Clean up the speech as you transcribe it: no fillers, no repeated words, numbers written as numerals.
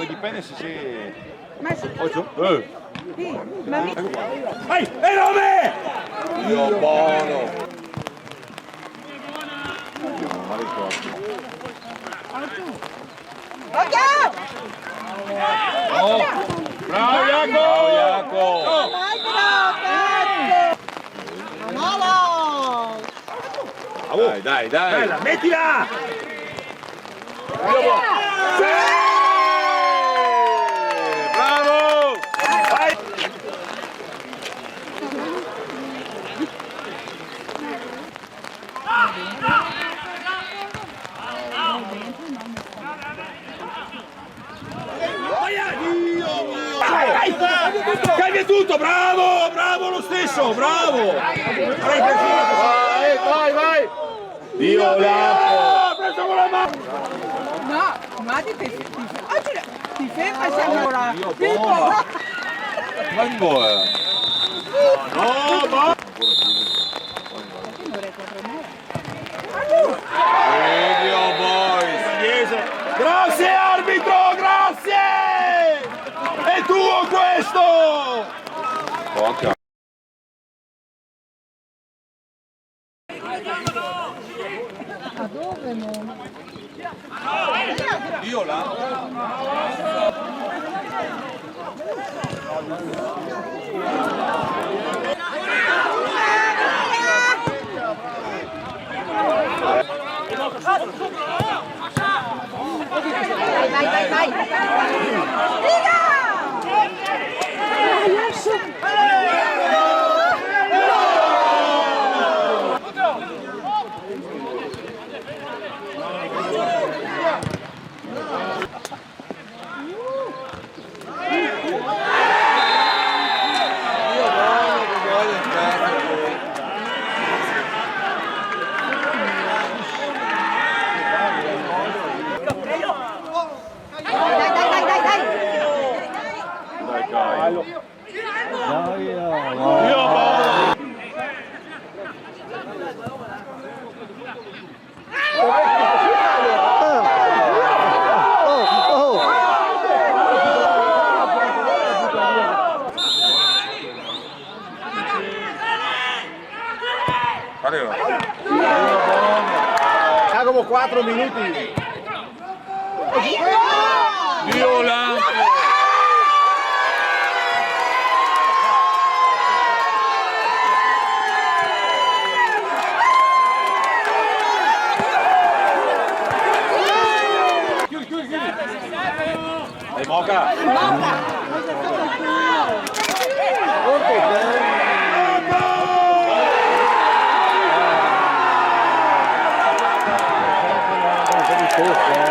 Dipende se sei... Ma sì. Sì, ma mi... Vai! E dove? Dio buono! Occhio! Oh! Bravo Jaco! Dai! Bella, mettila! Bravo! Vai! Cambia tutto, bravo lo stesso, bravo! Vai! Dio Lampo! Preso con la mano! No, ma ti ferma sempre ora. Pippo! Quando è? No, ma... Video boys! Grazie arbitro, grazie! È tuo questo! Porca. Ma dove non? Dio là! Vai! Jacopo 4 minuti. Dio Lampo. Dai Moca. Cool.